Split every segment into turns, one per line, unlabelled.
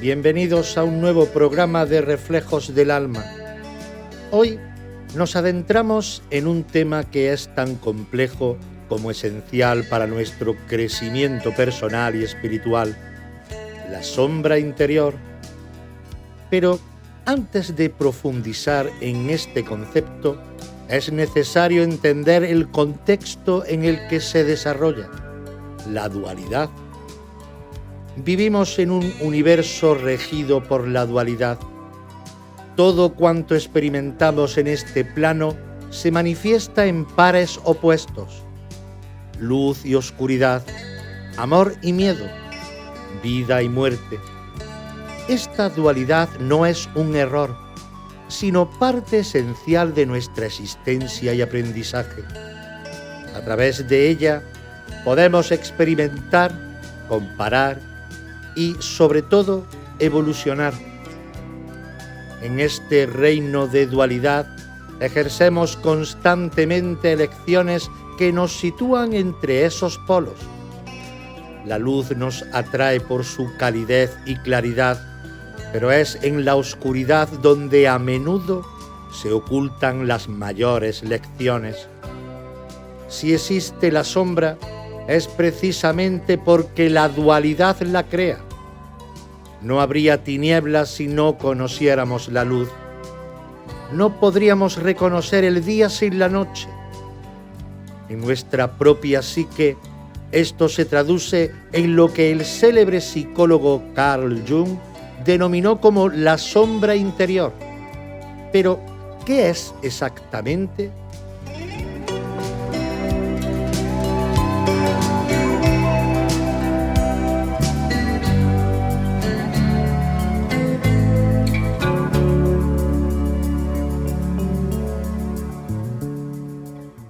Bienvenidos a un nuevo programa de Reflejos del Alma. Hoy nos adentramos en un tema que es tan complejo como esencial para nuestro crecimiento personal y espiritual, la sombra interior. Pero antes de profundizar en este concepto, es necesario entender el contexto en el que se desarrolla, la dualidad. Vivimos en un universo regido por la dualidad. Todo cuanto experimentamos en este plano se manifiesta en pares opuestos: luz y oscuridad, amor y miedo, vida y muerte. Esta dualidad no es un error, sino parte esencial de nuestra existencia y aprendizaje. A través de ella podemos experimentar, comparar y, sobre todo, evolucionar. En este reino de dualidad ejercemos constantemente elecciones que nos sitúan entre esos polos. La luz nos atrae por su calidez y claridad, pero es en la oscuridad donde a menudo se ocultan las mayores lecciones. Si existe la sombra, es precisamente porque la dualidad la crea. No habría tinieblas si no conociéramos la luz. No podríamos reconocer el día sin la noche. En nuestra propia psique, esto se traduce en lo que el célebre psicólogo Carl Jung denominó como la sombra interior. Pero, ¿qué es exactamente?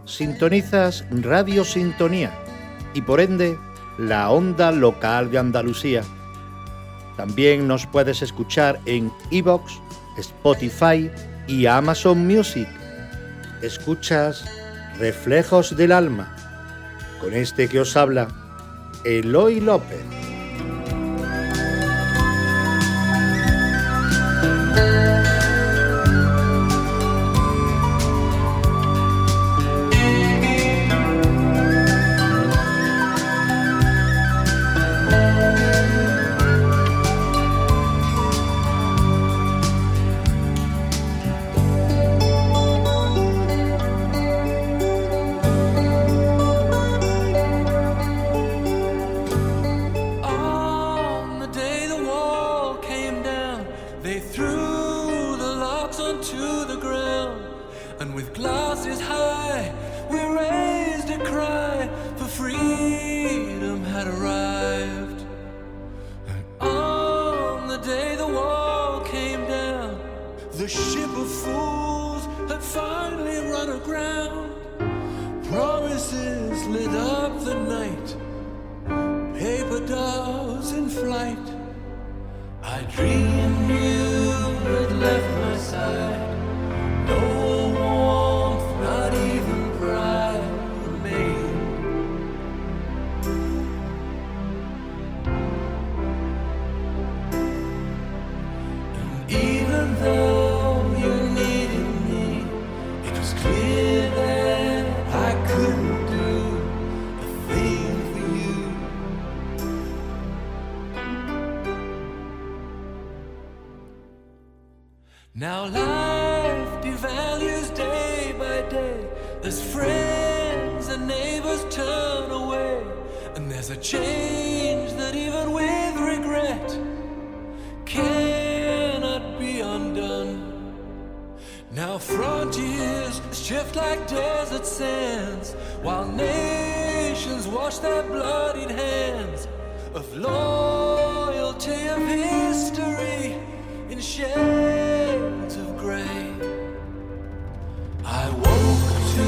Sintonizas Radio Sintonía y por ende la onda local de Andalucía. También nos puedes escuchar en iVoox, Spotify y Amazon Music. Escuchas Reflejos del Alma, con este que os habla, Eloy López.
The ship of fools had finally run aground. Promises lit up the night, paper dolls in flight. I dreamed you had left my side. No warmth, not even pride remained. And even though now life devalues day by day as friends and neighbors turn away, and there's a change that even with regret cannot be undone. Now frontiers shift like desert sands, while nations wash their bloodied hands of loyalty, of history in shades of grey. I woke to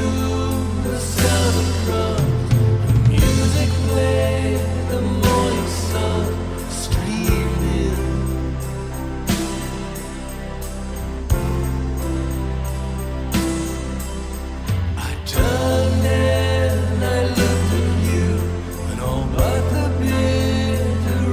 the sound of drums, the music played, the morning sun streamed in. I turned and I looked at you, and all but the bitter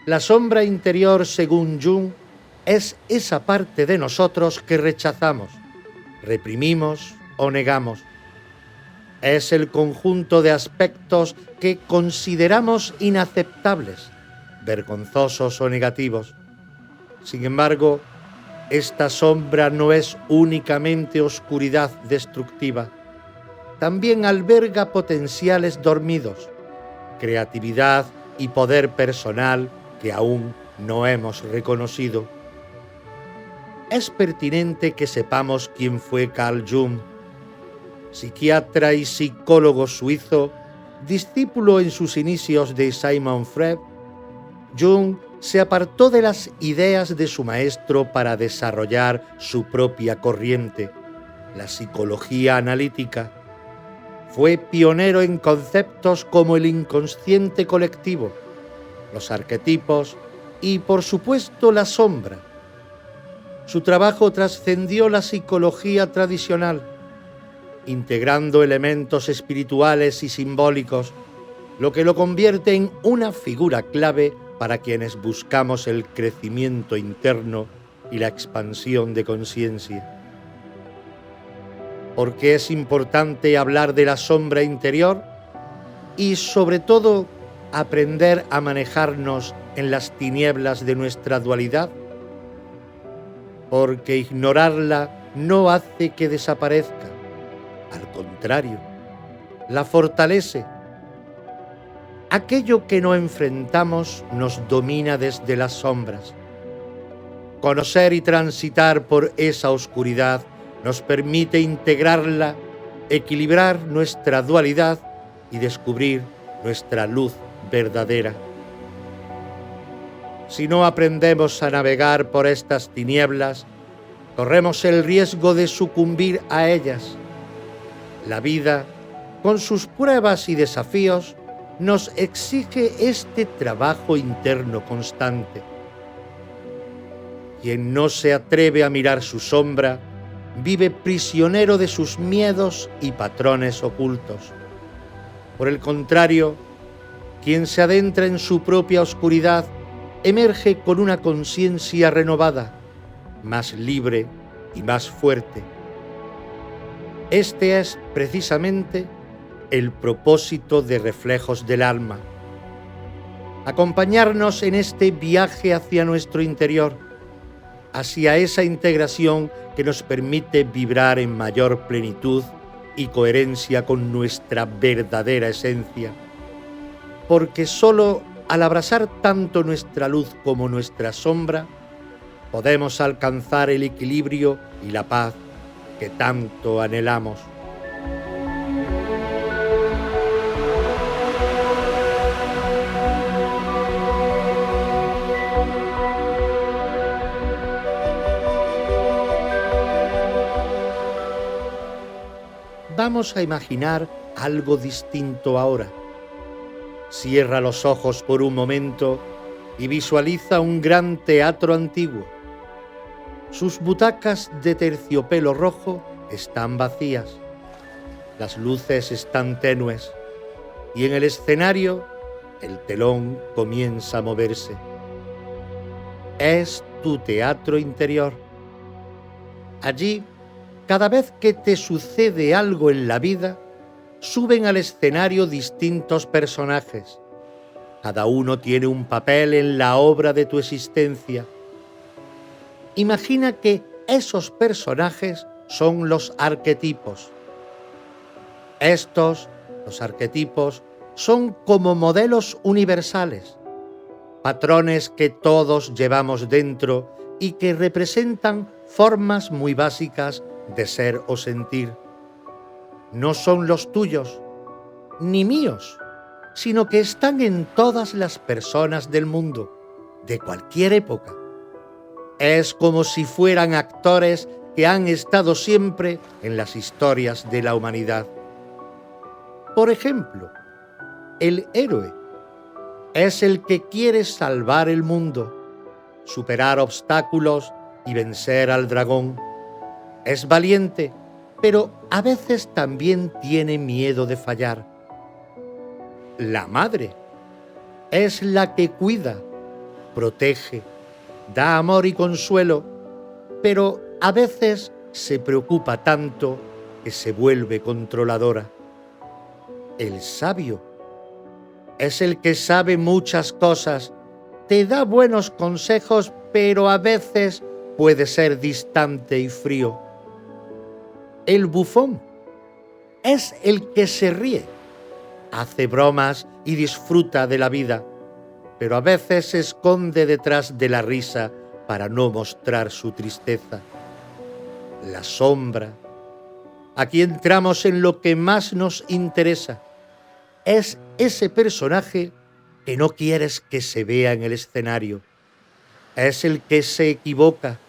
La sombra interior, según Jung, es esa parte de nosotros que rechazamos, reprimimos o negamos. Es el conjunto de aspectos que consideramos inaceptables, vergonzosos o negativos. Sin embargo, esta sombra no es únicamente oscuridad destructiva. También alberga potenciales dormidos, creatividad y poder personal que aún no hemos reconocido. Es pertinente que sepamos quién fue Carl Jung, psiquiatra y psicólogo suizo, discípulo en sus inicios de Sigmund Freud. Jung se apartó de las ideas de su maestro para desarrollar su propia corriente, la psicología analítica. Fue pionero en conceptos como el inconsciente colectivo, los arquetipos y, por supuesto, la sombra. Su trabajo trascendió la psicología tradicional, integrando elementos espirituales y simbólicos, lo que lo convierte en una figura clave para quienes buscamos el crecimiento interno y la expansión de conciencia. ¿Por qué es importante hablar de la sombra interior? Y sobre todo, aprender a manejarnos en las tinieblas de nuestra dualidad. Porque ignorarla no hace que desaparezca. Al contrario, la fortalece. Aquello que no enfrentamos nos domina desde las sombras. Conocer y transitar por esa oscuridad nos permite integrarla, equilibrar nuestra dualidad y descubrir nuestra luz verdadera. Si no aprendemos a navegar por estas tinieblas, corremos el riesgo de sucumbir a ellas. La vida, con sus pruebas y desafíos, nos exige este trabajo interno constante. Quien no se atreve a mirar su sombra, vive prisionero de sus miedos y patrones ocultos. Por el contrario, quien se adentra en su propia oscuridad emerge con una conciencia renovada, más libre y más fuerte. Este es precisamente el propósito de Reflejos del Alma: acompañarnos en este viaje hacia nuestro interior, hacia esa integración que nos permite vibrar en mayor plenitud y coherencia con nuestra verdadera esencia. Porque solo al abrazar tanto nuestra luz como nuestra sombra, podemos alcanzar el equilibrio y la paz que tanto anhelamos. Vamos a imaginar algo distinto ahora. Cierra los ojos por un momento y visualiza un gran teatro antiguo. Sus butacas de terciopelo rojo están vacías. Las luces están tenues y en el escenario el telón comienza a moverse. Es tu teatro interior. Allí, cada vez que te sucede algo en la vida, suben al escenario distintos personajes. Cada uno tiene un papel en la obra de tu existencia. Imagina que esos personajes son los arquetipos. Estos, los arquetipos, son como modelos universales, patrones que todos llevamos dentro y que representan formas muy básicas de ser o sentir. No son los tuyos, ni míos, sino que están en todas las personas del mundo, de cualquier época. Es como si fueran actores que han estado siempre en las historias de la humanidad. Por ejemplo, el héroe es el que quiere salvar el mundo, superar obstáculos y vencer al dragón. Es valiente, pero a veces también tiene miedo de fallar. La madre es la que cuida, protege, da amor y consuelo, pero a veces se preocupa tanto que se vuelve controladora. El sabio es el que sabe muchas cosas, te da buenos consejos, pero a veces puede ser distante y frío. El bufón es el que se ríe, hace bromas y disfruta de la vida, pero a veces se esconde detrás de la risa para no mostrar su tristeza. La sombra, aquí entramos en lo que más nos interesa, es ese personaje que no quieres que se vea en el escenario. Es el que se equivoca,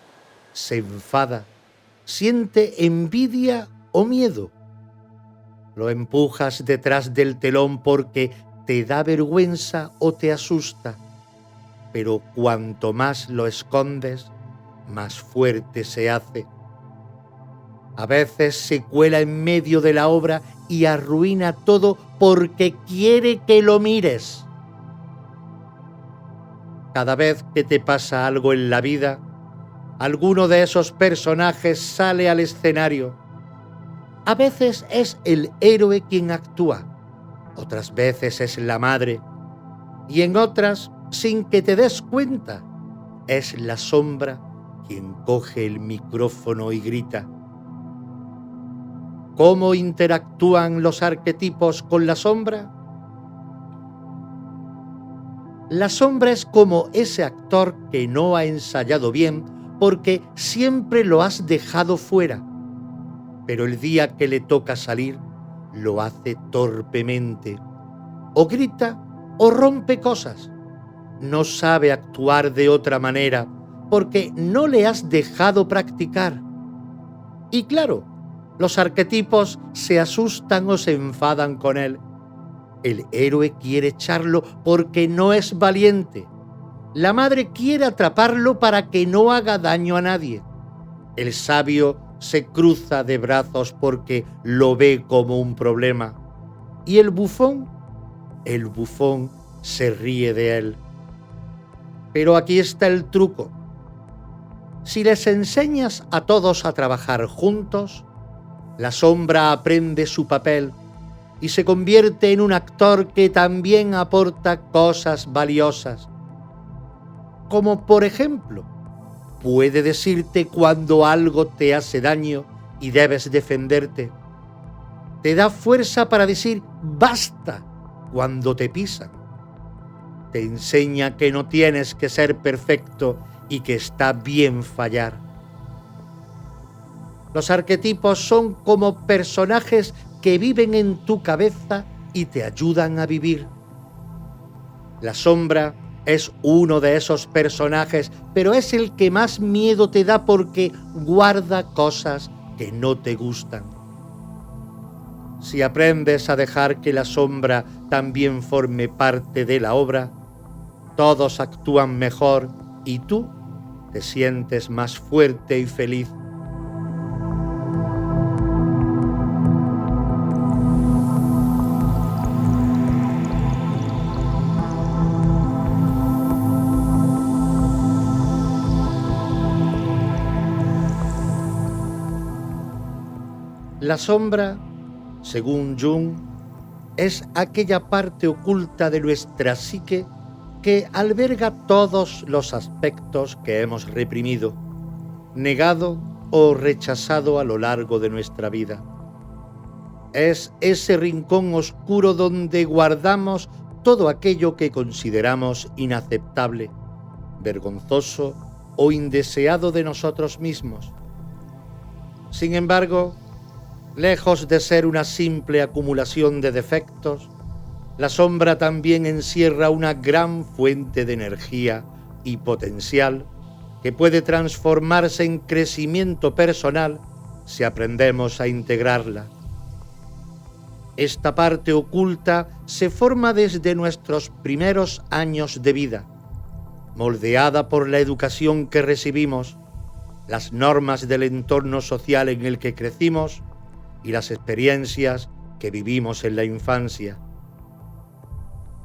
se enfada, siente envidia o miedo. Lo empujas detrás del telón porque te da vergüenza o te asusta, pero cuanto más lo escondes, más fuerte se hace. A veces se cuela en medio de la obra y arruina todo porque quiere que lo mires. Cada vez que te pasa algo en la vida, alguno de esos personajes sale al escenario. A veces es el héroe quien actúa, otras veces es la madre, y en otras, sin que te des cuenta, es la sombra quien coge el micrófono y grita. ¿Cómo interactúan los arquetipos con la sombra? La sombra es como ese actor que no ha ensayado bien porque siempre lo has dejado fuera, pero el día que le toca salir, lo hace torpemente, o grita o rompe cosas. No sabe actuar de otra manera porque no le has dejado practicar. Y claro, los arquetipos se asustan o se enfadan con él. El héroe quiere echarlo porque no es valiente. La madre quiere atraparlo para que no haga daño a nadie. El sabio se cruza de brazos porque lo ve como un problema. ¿Y el bufón? El bufón se ríe de él. Pero aquí está el truco. Si les enseñas a todos a trabajar juntos, la sombra aprende su papel y se convierte en un actor que también aporta cosas valiosas. Como por ejemplo, puede decirte cuando algo te hace daño y debes defenderte. Te da fuerza para decir basta cuando te pisan. Te enseña que no tienes que ser perfecto y que está bien fallar. Los arquetipos son como personajes que viven en tu cabeza y te ayudan a vivir. La sombra es uno de esos personajes, pero es el que más miedo te da porque guarda cosas que no te gustan. Si aprendes a dejar que la sombra también forme parte de la obra, todos actúan mejor y tú te sientes más fuerte y feliz. La sombra, según Jung, es aquella parte oculta de nuestra psique que alberga todos los aspectos que hemos reprimido, negado o rechazado a lo largo de nuestra vida. Es ese rincón oscuro donde guardamos todo aquello que consideramos inaceptable, vergonzoso o indeseado de nosotros mismos. Sin embargo, lejos de ser una simple acumulación de defectos, la sombra también encierra una gran fuente de energía y potencial que puede transformarse en crecimiento personal si aprendemos a integrarla. Esta parte oculta se forma desde nuestros primeros años de vida, moldeada por la educación que recibimos, las normas del entorno social en el que crecimos y las experiencias que vivimos en la infancia.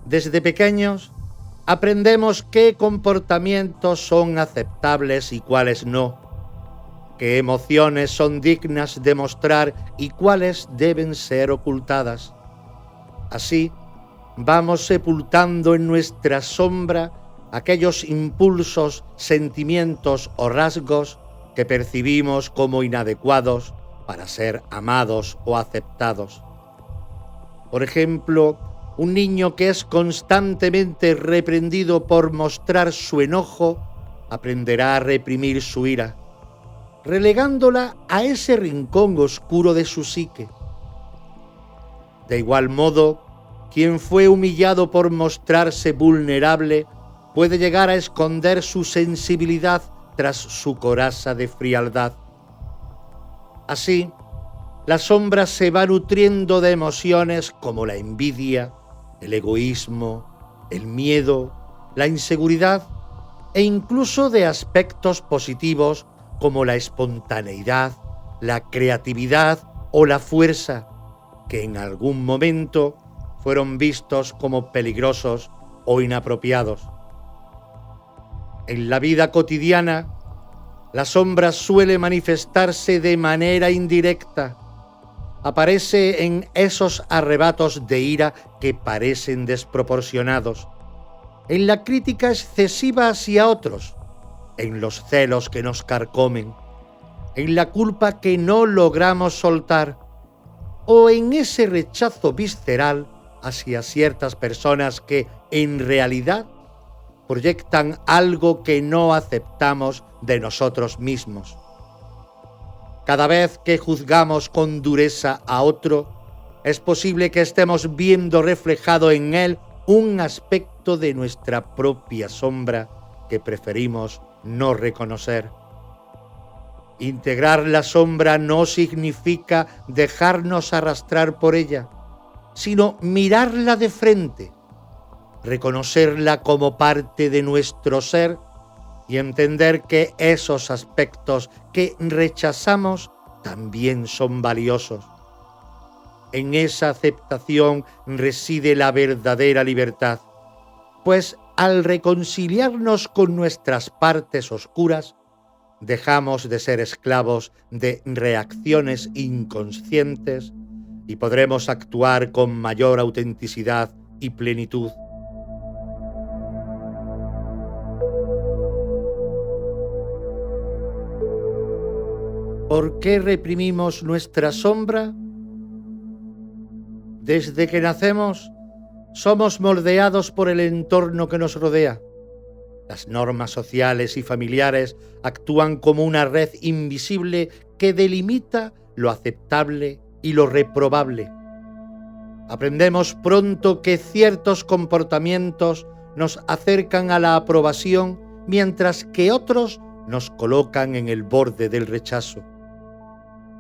Desde pequeños Aprendemos qué comportamientos son aceptables y cuáles no, qué emociones son dignas de mostrar y cuáles deben ser ocultadas. Así, vamos sepultando en nuestra sombra aquellos impulsos, sentimientos o rasgos que percibimos como inadecuados para ser amados o aceptados. Por ejemplo, un niño que es constantemente reprendido por mostrar su enojo aprenderá a reprimir su ira, relegándola a ese rincón oscuro de su psique. De igual modo, quien fue humillado por mostrarse vulnerable puede llegar a esconder su sensibilidad tras su coraza de frialdad. Así, la sombra se va nutriendo de emociones como la envidia, el egoísmo, el miedo, la inseguridad e incluso de aspectos positivos como la espontaneidad, la creatividad o la fuerza, que en algún momento fueron vistos como peligrosos o inapropiados. En la vida cotidiana, la sombra suele manifestarse de manera indirecta. Aparece en esos arrebatos de ira que parecen desproporcionados, en la crítica excesiva hacia otros, en los celos que nos carcomen, en la culpa que no logramos soltar o en ese rechazo visceral hacia ciertas personas que, en realidad, proyectan algo que no aceptamos de nosotros mismos. Cada vez que juzgamos con dureza a otro, es posible que estemos viendo reflejado en él un aspecto de nuestra propia sombra que preferimos no reconocer. Integrar la sombra no significa dejarnos arrastrar por ella, sino mirarla de frente, reconocerla como parte de nuestro ser y entender que esos aspectos que rechazamos también son valiosos. En esa aceptación reside la verdadera libertad, pues al reconciliarnos con nuestras partes oscuras, dejamos de ser esclavos de reacciones inconscientes y podremos actuar con mayor autenticidad y plenitud. ¿Por qué reprimimos nuestra sombra? Desde que nacemos, somos moldeados por el entorno que nos rodea. Las normas sociales y familiares actúan como una red invisible que delimita lo aceptable y lo reprobable. Aprendemos pronto que ciertos comportamientos nos acercan a la aprobación, mientras que otros nos colocan en el borde del rechazo.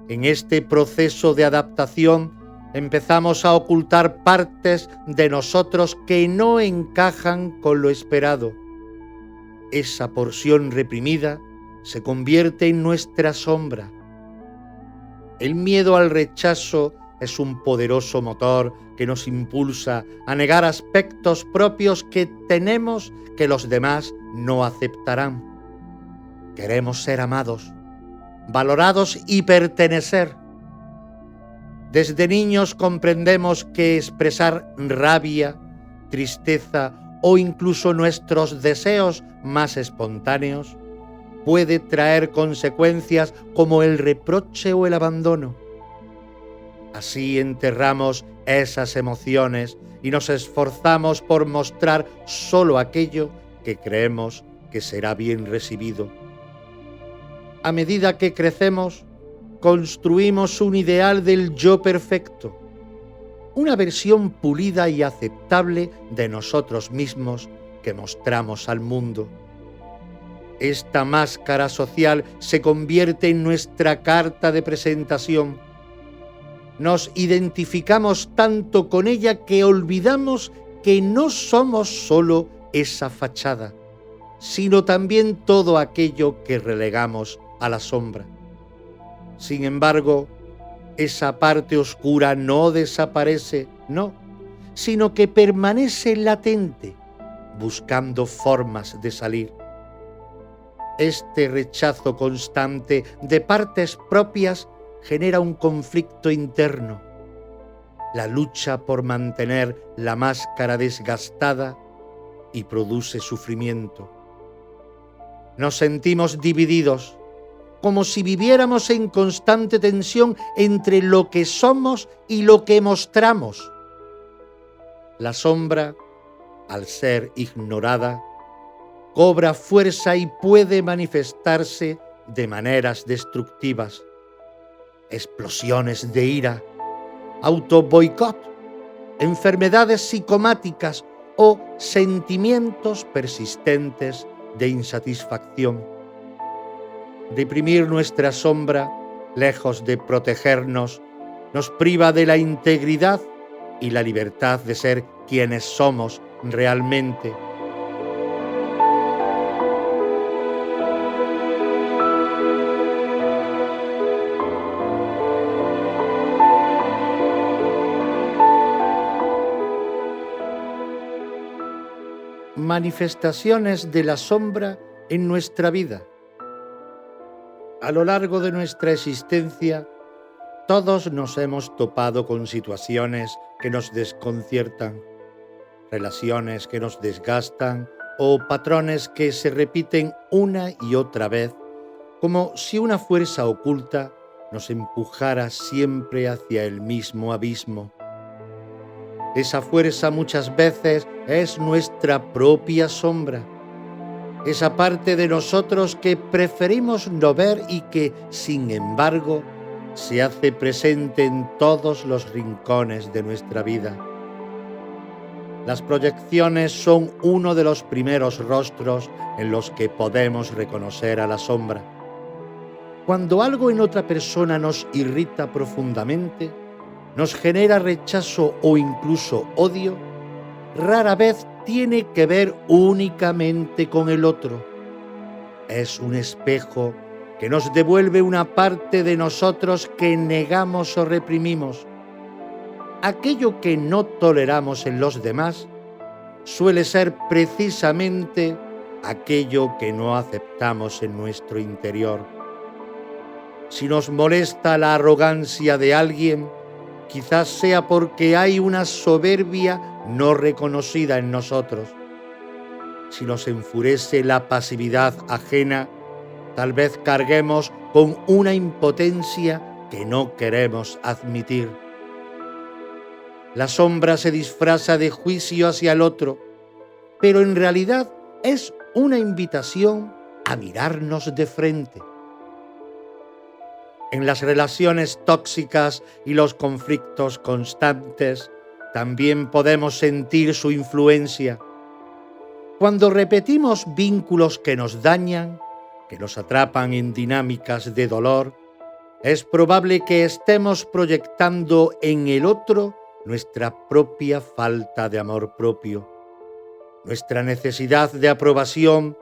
En este proceso de adaptación empezamos a ocultar partes de nosotros que no encajan con lo esperado. Esa porción reprimida se convierte en nuestra sombra. El miedo al rechazo es un poderoso motor que nos impulsa a negar aspectos propios que tenemos que los demás no aceptarán. Queremos ser amados, valorados y pertenecer. Desde niños comprendemos que expresar rabia, tristeza o incluso nuestros deseos más espontáneos puede traer consecuencias como el reproche o el abandono. Así enterramos esas emociones y nos esforzamos por mostrar solo aquello que creemos que será bien recibido. A medida que crecemos, construimos un ideal del yo perfecto, una versión pulida y aceptable de nosotros mismos que mostramos al mundo. Esta máscara social se convierte en nuestra carta de presentación. Nos identificamos tanto con ella que olvidamos que no somos solo esa fachada, sino también todo aquello que relegamos a la sombra. Sin embargo, esa parte oscura no desaparece, no, sino que permanece latente, buscando formas de salir. Este rechazo constante de partes propias genera un conflicto interno. La lucha por mantener la máscara desgastada y produce sufrimiento. Nos sentimos divididos, como si viviéramos en constante tensión entre lo que somos y lo que mostramos. La sombra, al ser ignorada, cobra fuerza y puede manifestarse de maneras destructivas. Explosiones de ira, autoboicot, enfermedades psicomáticas o sentimientos persistentes de insatisfacción. Reprimir nuestra sombra, lejos de protegernos, nos priva de la integridad y la libertad de ser quienes somos realmente. Manifestaciones de la sombra en nuestra vida. A lo largo de nuestra existencia, todos nos hemos topado con situaciones que nos desconciertan, relaciones que nos desgastan o patrones que se repiten una y otra vez, como si una fuerza oculta nos empujara siempre hacia el mismo abismo. Esa fuerza muchas veces es nuestra propia sombra, esa parte de nosotros que preferimos no ver y que, sin embargo, se hace presente en todos los rincones de nuestra vida. Las proyecciones son uno de los primeros rostros en los que podemos reconocer a la sombra. Cuando algo en otra persona nos irrita profundamente, nos genera rechazo o incluso odio, rara vez tiene que ver únicamente con el otro. Es un espejo que nos devuelve una parte de nosotros que negamos o reprimimos. Aquello que no toleramos en los demás suele ser precisamente aquello que no aceptamos en nuestro interior. Si nos molesta la arrogancia de alguien, quizás sea porque hay una soberbia no reconocida en nosotros. Si nos enfurece la pasividad ajena, tal vez carguemos con una impotencia que no queremos admitir. La sombra se disfraza de juicio hacia el otro, pero en realidad es una invitación a mirarnos de frente. En las relaciones tóxicas y los conflictos constantes también podemos sentir su influencia. Cuando repetimos vínculos que nos dañan, que nos atrapan en dinámicas de dolor, es probable que estemos proyectando en el otro nuestra propia falta de amor propio, nuestra necesidad de aprobación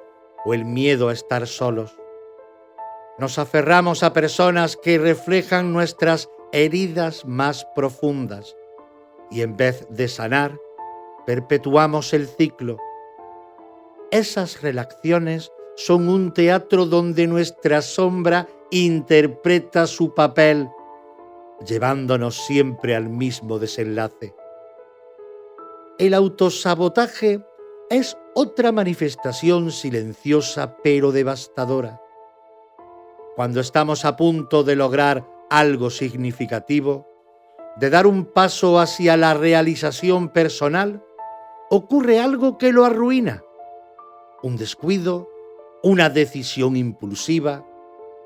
o el miedo a estar solos. Nos aferramos a personas que reflejan nuestras heridas más profundas y en vez de sanar, perpetuamos el ciclo. Esas relaciones son un teatro donde nuestra sombra interpreta su papel, llevándonos siempre al mismo desenlace. El autosabotaje es otra manifestación silenciosa pero devastadora. Cuando estamos a punto de lograr algo significativo, de dar un paso hacia la realización personal, ocurre algo que lo arruina. Un descuido, una decisión impulsiva,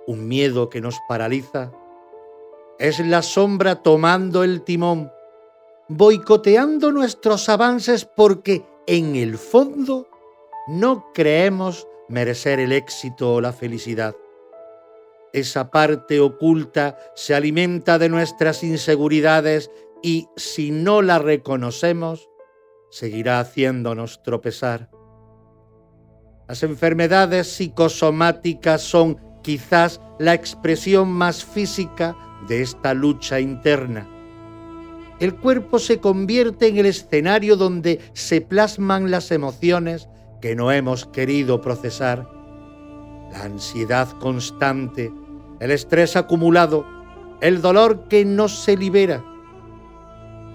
un miedo que nos paraliza. Es la sombra tomando el timón, boicoteando nuestros avances porque, en el fondo, no creemos merecer el éxito o la felicidad. Esa parte oculta se alimenta de nuestras inseguridades y, si no la reconocemos, seguirá haciéndonos tropezar. Las enfermedades psicosomáticas son quizás la expresión más física de esta lucha interna. el cuerpo se convierte en el escenario donde se plasman las emociones que no hemos querido procesar. La ansiedad constante, el estrés acumulado, el dolor que no se libera.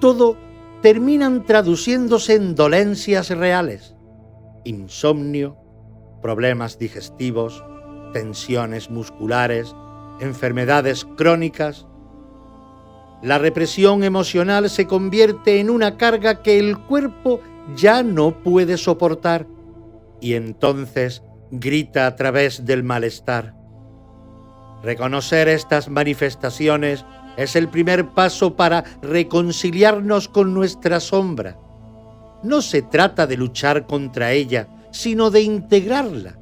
Todo terminan traduciéndose en dolencias reales. Insomnio, problemas digestivos, tensiones musculares, enfermedades crónicas. La represión emocional se convierte en una carga que el cuerpo ya no puede soportar y entonces grita a través del malestar. Reconocer estas manifestaciones es el primer paso para reconciliarnos con nuestra sombra. No se trata de luchar contra ella, sino de integrarla.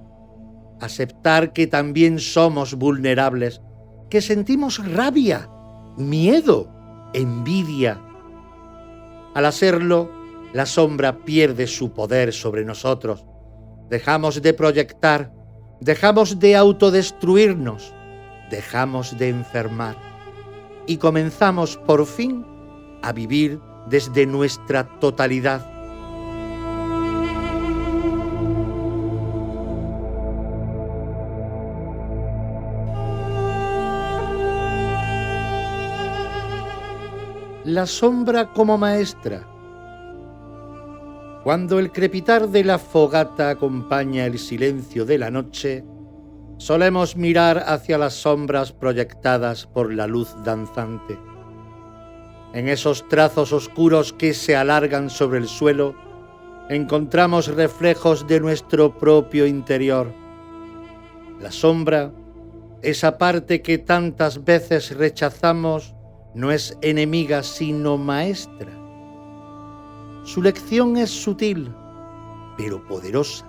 Aceptar que también somos vulnerables, que sentimos rabia, miedo, envidia. Al hacerlo, la sombra pierde su poder sobre nosotros. Dejamos de proyectar, dejamos de autodestruirnos, dejamos de enfermar y comenzamos por fin a vivir desde nuestra totalidad. La sombra como maestra. Cuando el crepitar de la fogata acompaña el silencio de la noche, solemos mirar hacia las sombras proyectadas por la luz danzante. En esos trazos oscuros que se alargan sobre el suelo, encontramos reflejos de nuestro propio interior. La sombra, esa parte que tantas veces rechazamos, no es enemiga sino maestra. Su lección es sutil, pero poderosa.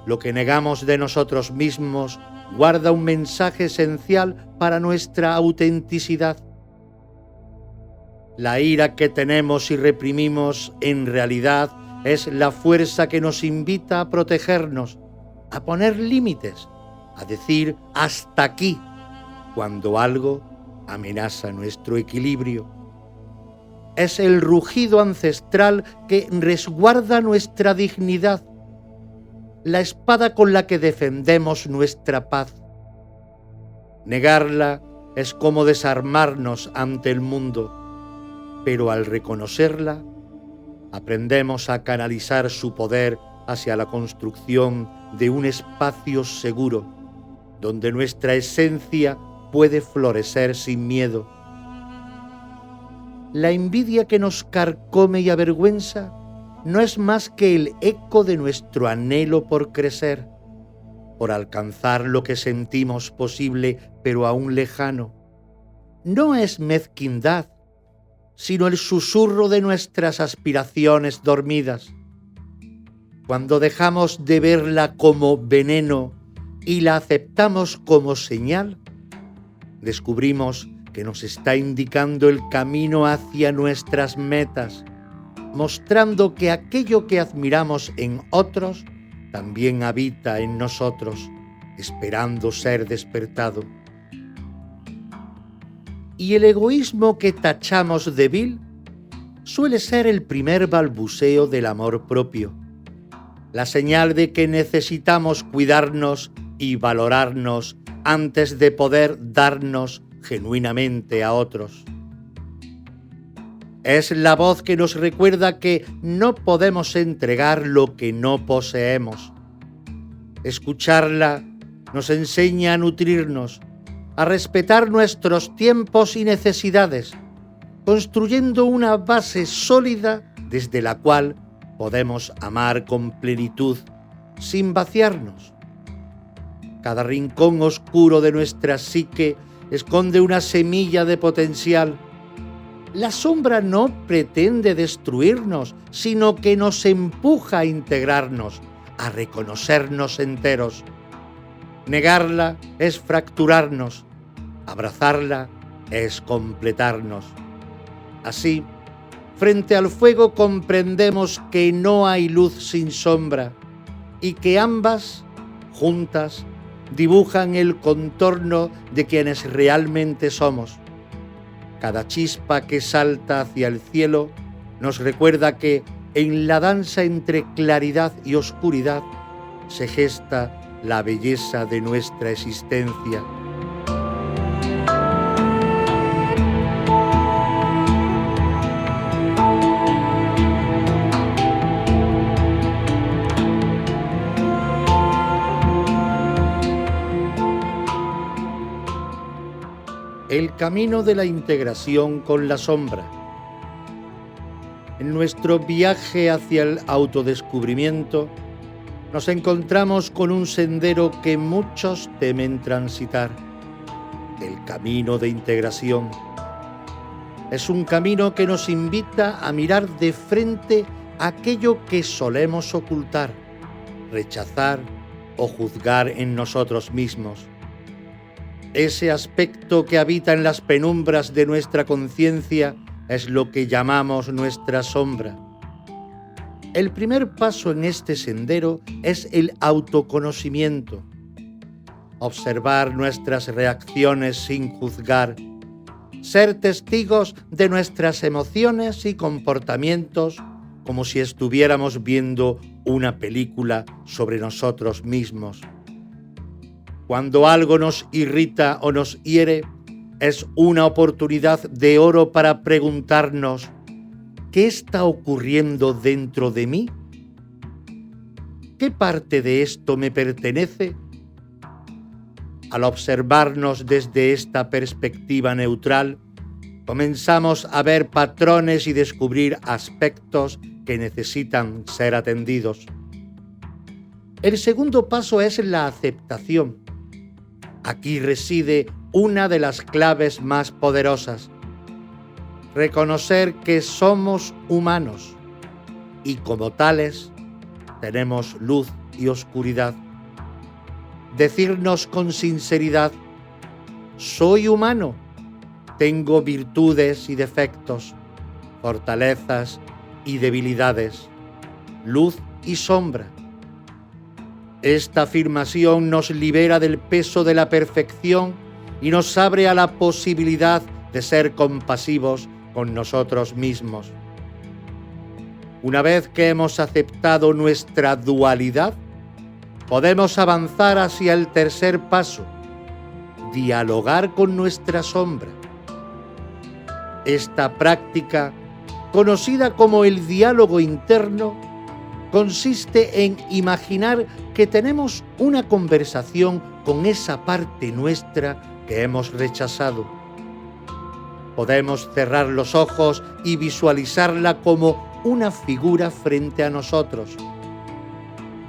Lo que negamos de nosotros mismos guarda un mensaje esencial para nuestra autenticidad. La ira que tenemos y reprimimos en realidad es la fuerza que nos invita a protegernos, a poner límites, a decir hasta aquí cuando algo amenaza nuestro equilibrio. Es el rugido ancestral que resguarda nuestra dignidad, la espada con la que defendemos nuestra paz. Negarla es como desarmarnos ante el mundo, pero al reconocerla, aprendemos a canalizar su poder hacia la construcción de un espacio seguro, donde nuestra esencia puede florecer sin miedo. La envidia que nos carcome y avergüenza no es más que el eco de nuestro anhelo por crecer, por alcanzar lo que sentimos posible pero aún lejano. No es mezquindad, sino el susurro de nuestras aspiraciones dormidas. Cuando dejamos de verla como veneno y la aceptamos como señal, descubrimos que nos está indicando el camino hacia nuestras metas, mostrando que aquello que admiramos en otros también habita en nosotros, esperando ser despertado. Y el egoísmo que tachamos de vil suele ser el primer balbuceo del amor propio, la señal de que necesitamos cuidarnos y valorarnos antes de poder darnos genuinamente a otros. Es la voz que nos recuerda que no podemos entregar lo que no poseemos. Escucharla nos enseña a nutrirnos, a respetar nuestros tiempos y necesidades, construyendo una base sólida desde la cual podemos amar con plenitud, sin vaciarnos. Cada rincón oscuro de nuestra psique esconde una semilla de potencial. La sombra no pretende destruirnos, sino que nos empuja a integrarnos, a reconocernos enteros. Negarla es fracturarnos, abrazarla es completarnos. Así, frente al fuego comprendemos que no hay luz sin sombra y que ambas, juntas, dibujan el contorno de quienes realmente somos. Cada chispa que salta hacia el cielo nos recuerda que en la danza entre claridad y oscuridad se gesta la belleza de nuestra existencia. El camino de la integración con la sombra. En nuestro viaje hacia el autodescubrimiento, nos encontramos con un sendero que muchos temen transitar, el camino de integración. Es un camino que nos invita a mirar de frente aquello que solemos ocultar, rechazar o juzgar en nosotros mismos. Ese aspecto que habita en las penumbras de nuestra conciencia es lo que llamamos nuestra sombra. El primer paso en este sendero es el autoconocimiento. Observar nuestras reacciones sin juzgar. Ser testigos de nuestras emociones y comportamientos como si estuviéramos viendo una película sobre nosotros mismos. Cuando algo nos irrita o nos hiere, es una oportunidad de oro para preguntarnos: ¿qué está ocurriendo dentro de mí? ¿Qué parte de esto me pertenece? Al observarnos desde esta perspectiva neutral, comenzamos a ver patrones y descubrir aspectos que necesitan ser atendidos. El segundo paso es la aceptación. Aquí reside una de las claves más poderosas. Reconocer que somos humanos y como tales tenemos luz y oscuridad. Decirnos con sinceridad: soy humano, tengo virtudes y defectos, fortalezas y debilidades, luz y sombra. Esta afirmación nos libera del peso de la perfección y nos abre a la posibilidad de ser compasivos con nosotros mismos. Una vez que hemos aceptado nuestra dualidad, podemos avanzar hacia el tercer paso: dialogar con nuestra sombra. Esta práctica, conocida como el diálogo interno, consiste en imaginar que tenemos una conversación con esa parte nuestra que hemos rechazado. Podemos cerrar los ojos y visualizarla como una figura frente a nosotros.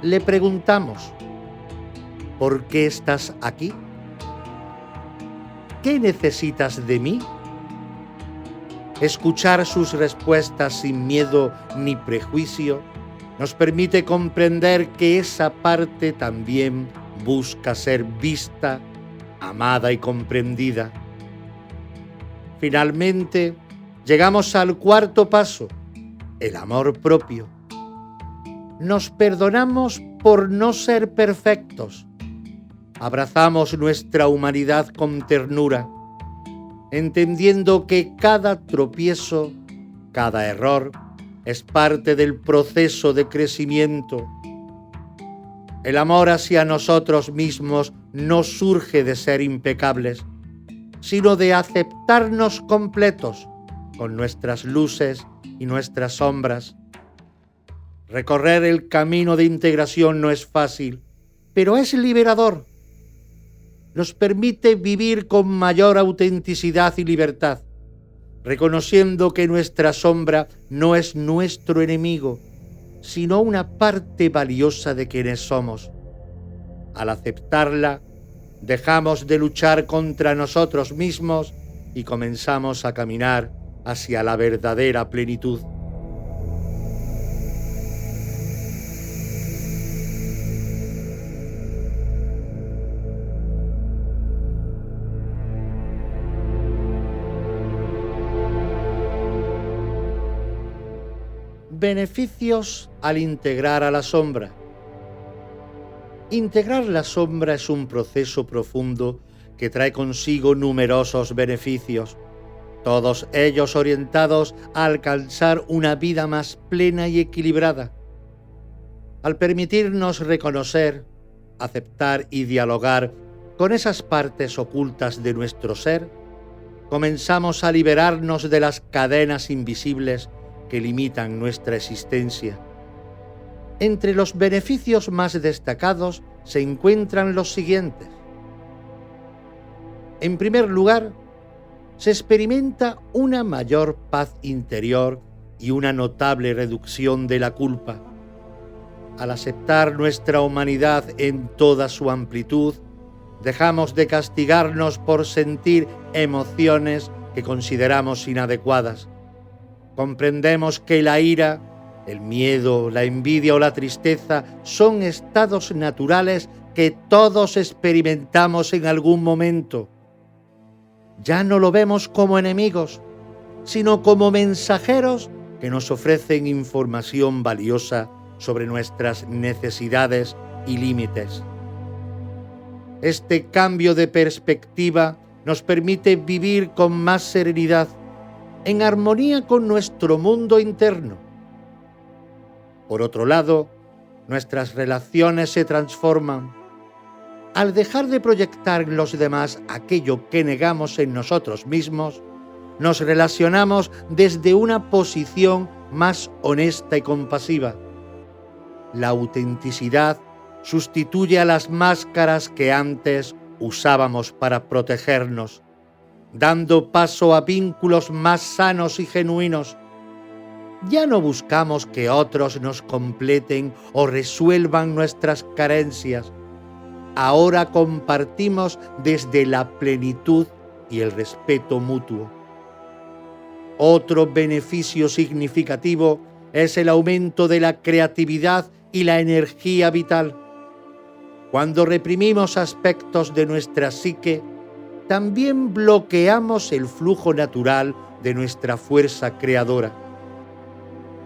Le preguntamos: ¿por qué estás aquí? ¿Qué necesitas de mí? Escuchar sus respuestas sin miedo ni prejuicio nos permite comprender que esa parte también busca ser vista, amada y comprendida. Finalmente, llegamos al cuarto paso: el amor propio. Nos perdonamos por no ser perfectos. Abrazamos nuestra humanidad con ternura, entendiendo que cada tropiezo, cada error, es parte del proceso de crecimiento. El amor hacia nosotros mismos no surge de ser impecables, sino de aceptarnos completos, con nuestras luces y nuestras sombras. Recorrer el camino de integración no es fácil, pero es liberador. Nos permite vivir con mayor autenticidad y libertad, reconociendo que nuestra sombra no es nuestro enemigo, sino una parte valiosa de quienes somos. Al aceptarla, dejamos de luchar contra nosotros mismos y comenzamos a caminar hacia la verdadera plenitud. Beneficios al integrar a la sombra. Integrar la sombra es un proceso profundo que trae consigo numerosos beneficios. todos ellos orientados a alcanzar una vida más plena y equilibrada. Al permitirnos reconocer, aceptar y dialogar con esas partes ocultas de nuestro ser, comenzamos a liberarnos de las cadenas invisibles que limitan nuestra existencia. Entre los beneficios más destacados se encuentran los siguientes. En primer lugar, se experimenta una mayor paz interior y una notable reducción de la culpa. Al aceptar nuestra humanidad en toda su amplitud, dejamos de castigarnos por sentir emociones que consideramos inadecuadas. Comprendemos que la ira, el miedo, la envidia o la tristeza son estados naturales que todos experimentamos en algún momento. Ya no lo vemos como enemigos, sino como mensajeros que nos ofrecen información valiosa sobre nuestras necesidades y límites. Este cambio de perspectiva nos permite vivir con más serenidad, en armonía con nuestro mundo interno. Por otro lado, nuestras relaciones se transforman. Al dejar de proyectar en los demás aquello que negamos en nosotros mismos, nos relacionamos desde una posición más honesta y compasiva. La autenticidad sustituye a las máscaras que antes usábamos para protegernos, dando paso a vínculos más sanos y genuinos. Ya no buscamos que otros nos completen o resuelvan nuestras carencias. Ahora compartimos desde la plenitud y el respeto mutuo. Otro beneficio significativo es el aumento de la creatividad y la energía vital. Cuando reprimimos aspectos de nuestra psique, también bloqueamos el flujo natural de nuestra fuerza creadora.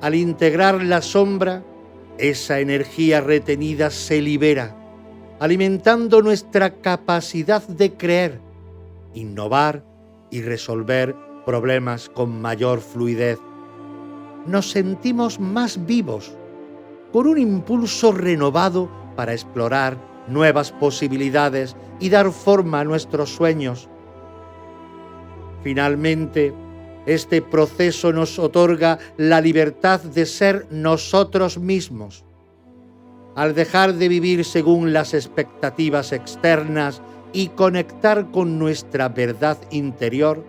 Al integrar la sombra, esa energía retenida se libera, alimentando nuestra capacidad de creer, innovar y resolver problemas con mayor fluidez. Nos sentimos más vivos, con un impulso renovado para explorar nuevas posibilidades y dar forma a nuestros sueños. Finalmente, este proceso nos otorga la libertad de ser nosotros mismos. Al dejar de vivir según las expectativas externas y conectar con nuestra verdad interior,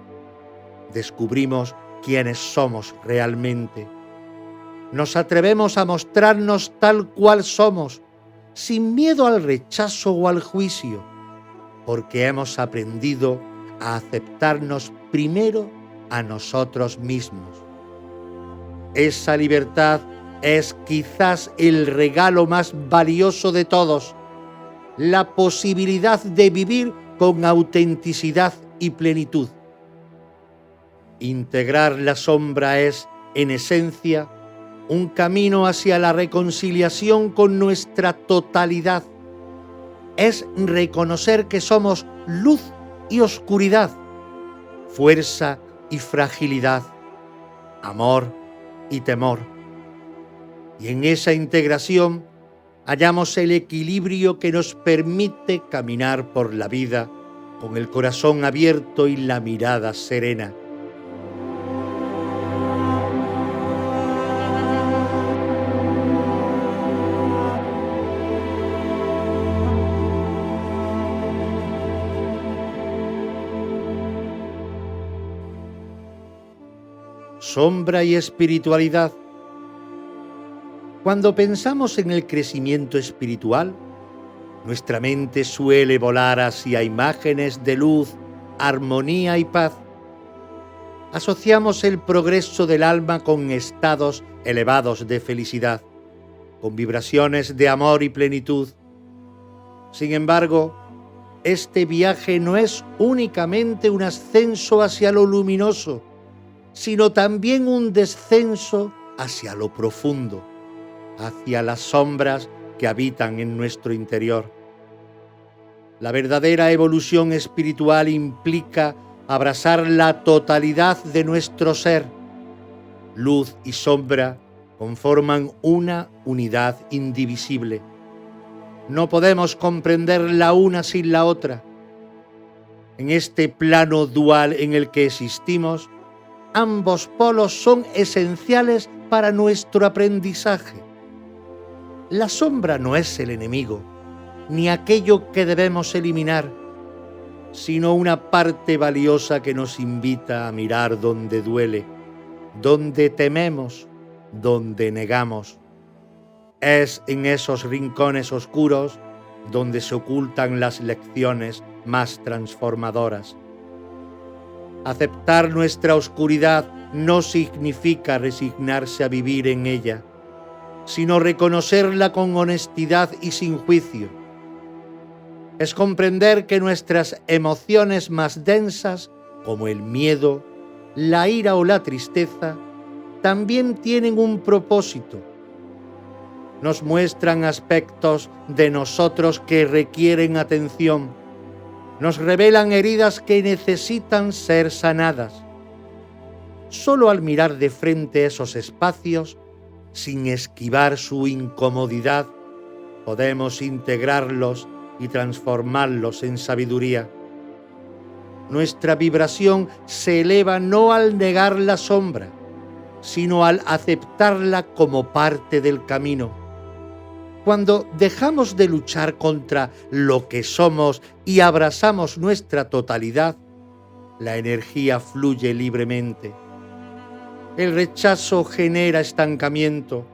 descubrimos quiénes somos realmente. Nos atrevemos a mostrarnos tal cual somos, sin miedo al rechazo o al juicio, porque hemos aprendido a aceptarnos primero a nosotros mismos. Esa libertad es quizás el regalo más valioso de todos, la posibilidad de vivir con autenticidad y plenitud. Integrar la sombra es, en esencia, un camino hacia la reconciliación con nuestra totalidad. Es reconocer que somos luz y oscuridad, fuerza y fragilidad, amor y temor. Y en esa integración hallamos el equilibrio que nos permite caminar por la vida con el corazón abierto y la mirada serena. Sombra y espiritualidad. Cuando pensamos en el crecimiento espiritual, nuestra mente suele volar hacia imágenes de luz, armonía y paz. Asociamos el progreso del alma con estados elevados de felicidad, con vibraciones de amor y plenitud. Sin embargo, este viaje no es únicamente un ascenso hacia lo luminoso, sino también un descenso hacia lo profundo, hacia las sombras que habitan en nuestro interior. La verdadera evolución espiritual implica abrazar la totalidad de nuestro ser. Luz y sombra conforman una unidad indivisible. No podemos comprender la una sin la otra. En este plano dual en el que existimos, ambos polos son esenciales para nuestro aprendizaje. La sombra no es el enemigo, ni aquello que debemos eliminar, sino una parte valiosa que nos invita a mirar donde duele, donde tememos, donde negamos. Es en esos rincones oscuros donde se ocultan las lecciones más transformadoras. Aceptar nuestra oscuridad no significa resignarse a vivir en ella, sino reconocerla con honestidad y sin juicio. Es comprender que nuestras emociones más densas, como el miedo, la ira o la tristeza, también tienen un propósito. Nos muestran aspectos de nosotros que requieren atención. Nos revelan heridas que necesitan ser sanadas. Solo al mirar de frente esos espacios, sin esquivar su incomodidad, podemos integrarlos y transformarlos en sabiduría. Nuestra vibración se eleva no al negar la sombra, sino al aceptarla como parte del camino. Cuando dejamos de luchar contra lo que somos y abrazamos nuestra totalidad, la energía fluye libremente. El rechazo genera estancamiento.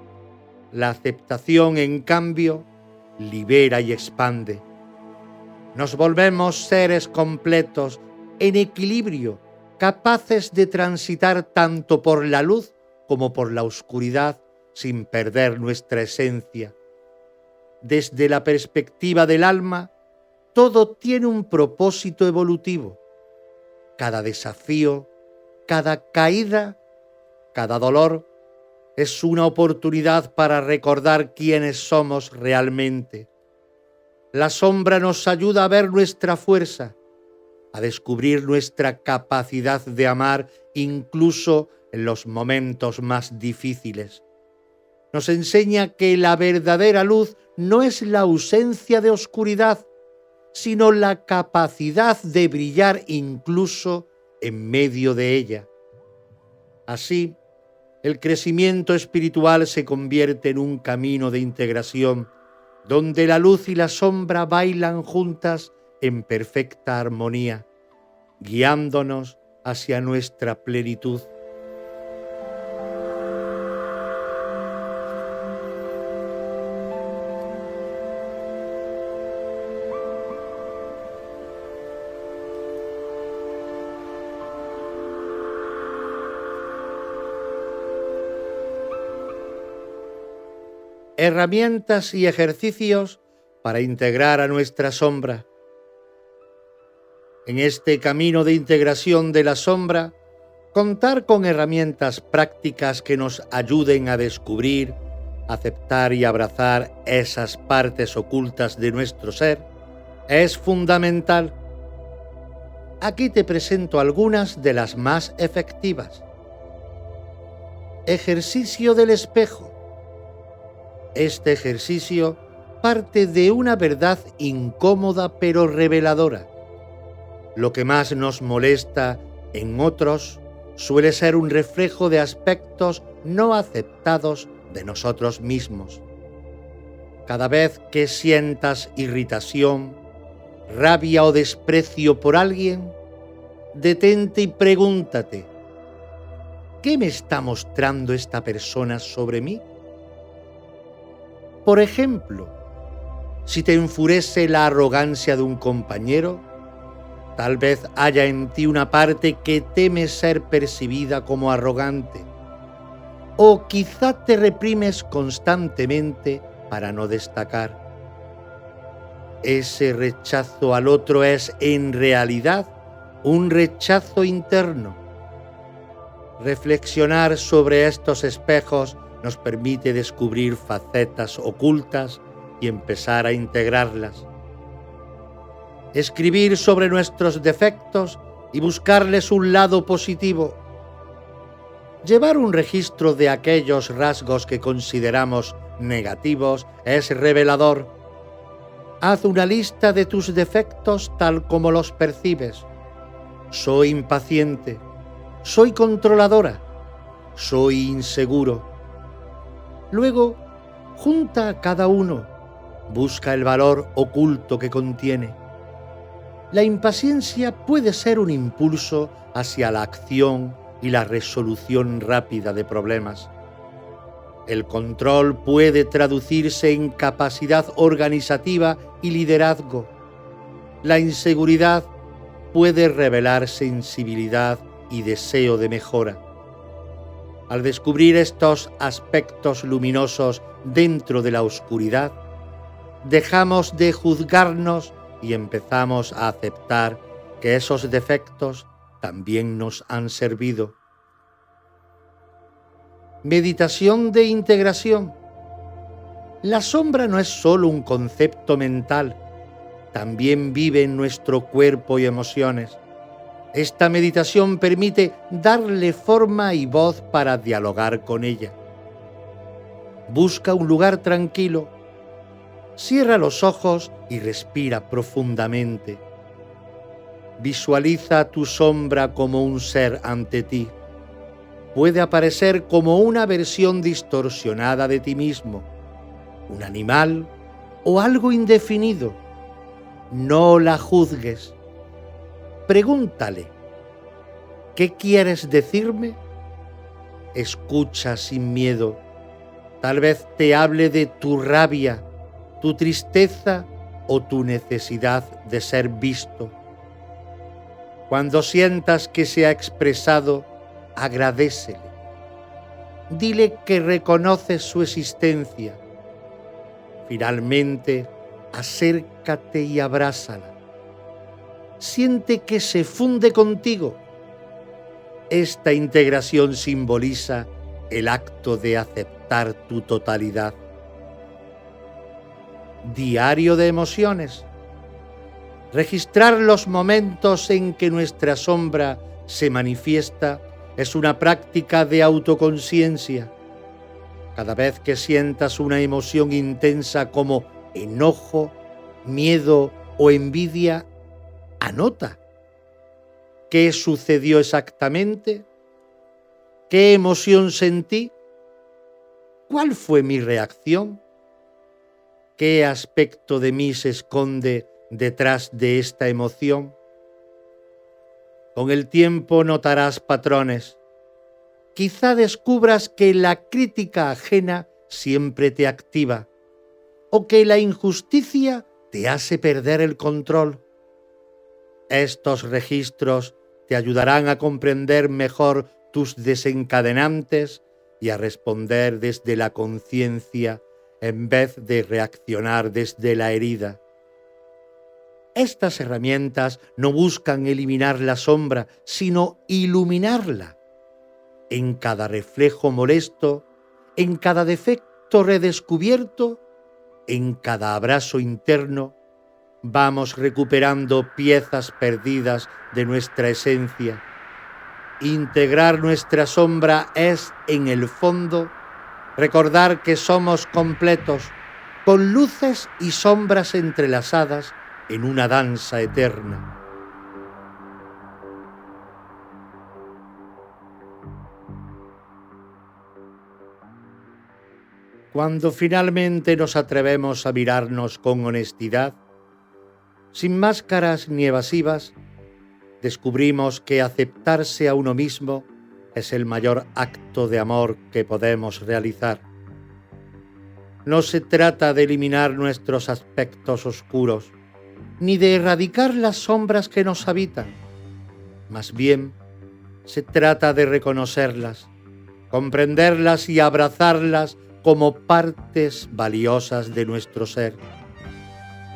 La aceptación, en cambio, libera y expande. Nos volvemos seres completos, en equilibrio, capaces de transitar tanto por la luz como por la oscuridad sin perder nuestra esencia. Desde la perspectiva del alma, todo tiene un propósito evolutivo. Cada desafío, cada caída, cada dolor es una oportunidad para recordar quiénes somos realmente. La sombra nos ayuda a ver nuestra fuerza, a descubrir nuestra capacidad de amar incluso en los momentos más difíciles. Nos enseña que la verdadera luz no es la ausencia de oscuridad, sino la capacidad de brillar incluso en medio de ella. Así, el crecimiento espiritual se convierte en un camino de integración, donde la luz y la sombra bailan juntas en perfecta armonía, guiándonos hacia nuestra plenitud. Herramientas y ejercicios para integrar a nuestra sombra. En este camino de integración de la sombra, contar con herramientas prácticas que nos ayuden a descubrir, aceptar y abrazar esas partes ocultas de nuestro ser es fundamental. Aquí te presento algunas de las más efectivas. Ejercicio del espejo. Este ejercicio parte de una verdad incómoda pero reveladora. Lo que más nos molesta en otros suele ser un reflejo de aspectos no aceptados de nosotros mismos. Cada vez que sientas irritación, rabia o desprecio por alguien, detente y pregúntate: ¿qué me está mostrando esta persona sobre mí? Por ejemplo, si te enfurece la arrogancia de un compañero, tal vez haya en ti una parte que teme ser percibida como arrogante. O quizá te reprimes constantemente para no destacar. Ese rechazo al otro es en realidad un rechazo interno. Reflexionar sobre estos espejos nos permite descubrir facetas ocultas y empezar a integrarlas. Escribir sobre nuestros defectos y buscarles un lado positivo. Llevar un registro de aquellos rasgos que consideramos negativos es revelador. Haz una lista de tus defectos tal como los percibes. Soy impaciente, soy controladora, soy inseguro. Luego, junta a cada uno, busca el valor oculto que contiene. La impaciencia puede ser un impulso hacia la acción y la resolución rápida de problemas. El control puede traducirse en capacidad organizativa y liderazgo. La inseguridad puede revelar sensibilidad y deseo de mejora. Al descubrir estos aspectos luminosos dentro de la oscuridad, dejamos de juzgarnos y empezamos a aceptar que esos defectos también nos han servido. Meditación de integración. La sombra no es solo un concepto mental, también vive en nuestro cuerpo y emociones. Esta meditación permite darle forma y voz para dialogar con ella. Busca un lugar tranquilo, cierra los ojos y respira profundamente. Visualiza tu sombra como un ser ante ti. Puede aparecer como una versión distorsionada de ti mismo, un animal o algo indefinido. No la juzgues. Pregúntale, ¿qué quieres decirme? Escucha sin miedo. Tal vez te hable de tu rabia, tu tristeza o tu necesidad de ser visto. Cuando sientas que se ha expresado, agradécele. Dile que reconoces su existencia. Finalmente, acércate y abrázala. Siente que se funde contigo. Esta integración simboliza el acto de aceptar tu totalidad. Diario de emociones. Registrar los momentos en que nuestra sombra se manifiesta es una práctica de autoconciencia. Cada vez que sientas una emoción intensa como enojo, miedo o envidia, anota. ¿Qué sucedió exactamente? ¿Qué emoción sentí? ¿Cuál fue mi reacción? ¿Qué aspecto de mí se esconde detrás de esta emoción? Con el tiempo notarás patrones. Quizá descubras que la crítica ajena siempre te activa o que la injusticia te hace perder el control. Estos registros te ayudarán a comprender mejor tus desencadenantes y a responder desde la conciencia en vez de reaccionar desde la herida. Estas herramientas no buscan eliminar la sombra, sino iluminarla. En cada reflejo molesto, en cada defecto redescubierto, en cada abrazo interno, vamos recuperando piezas perdidas de nuestra esencia. Integrar nuestra sombra es, en el fondo, recordar que somos completos, con luces y sombras entrelazadas en una danza eterna. Cuando finalmente nos atrevemos a mirarnos con honestidad, sin máscaras ni evasivas, descubrimos que aceptarse a uno mismo es el mayor acto de amor que podemos realizar. No se trata de eliminar nuestros aspectos oscuros, ni de erradicar las sombras que nos habitan. Más bien, se trata de reconocerlas, comprenderlas y abrazarlas como partes valiosas de nuestro ser.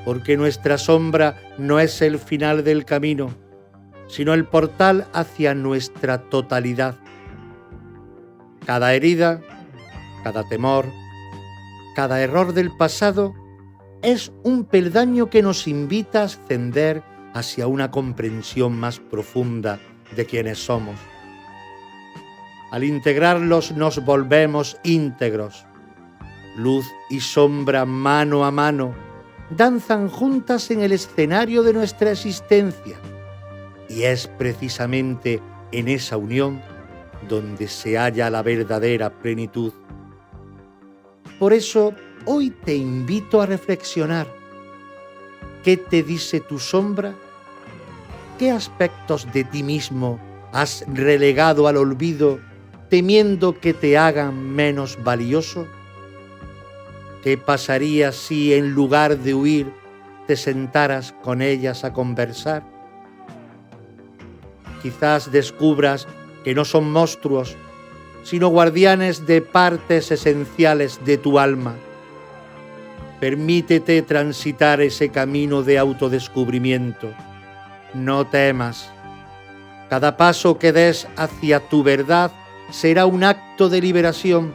Porque nuestra sombra no es el final del camino, sino el portal hacia nuestra totalidad. Cada herida, cada temor, cada error del pasado es un peldaño que nos invita a ascender hacia una comprensión más profunda de quienes somos. Al integrarlos nos volvemos íntegros. Luz y sombra mano a mano danzan juntas en el escenario de nuestra existencia, y es precisamente en esa unión donde se halla la verdadera plenitud. Por eso hoy te invito a reflexionar. ¿Qué te dice tu sombra? ¿Qué aspectos de ti mismo has relegado al olvido temiendo que te hagan menos valioso? ¿Qué pasaría si en lugar de huir te sentaras con ellas a conversar? Quizás descubras que no son monstruos, sino guardianes de partes esenciales de tu alma. Permítete transitar ese camino de autodescubrimiento. No temas. Cada paso que des hacia tu verdad será un acto de liberación.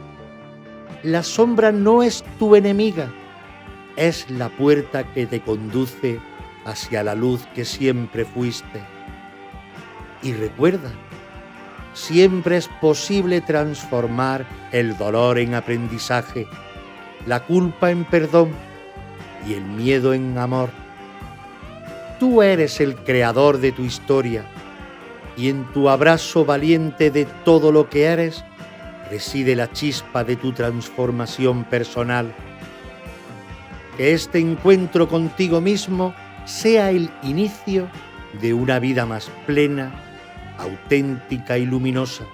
La sombra no es tu enemiga, es la puerta que te conduce hacia la luz que siempre fuiste. Y recuerda, siempre es posible transformar el dolor en aprendizaje, la culpa en perdón y el miedo en amor. Tú eres el creador de tu historia y en tu abrazo valiente de todo lo que eres reside la chispa de tu transformación personal. Que este encuentro contigo mismo sea el inicio de una vida más plena, auténtica y luminosa.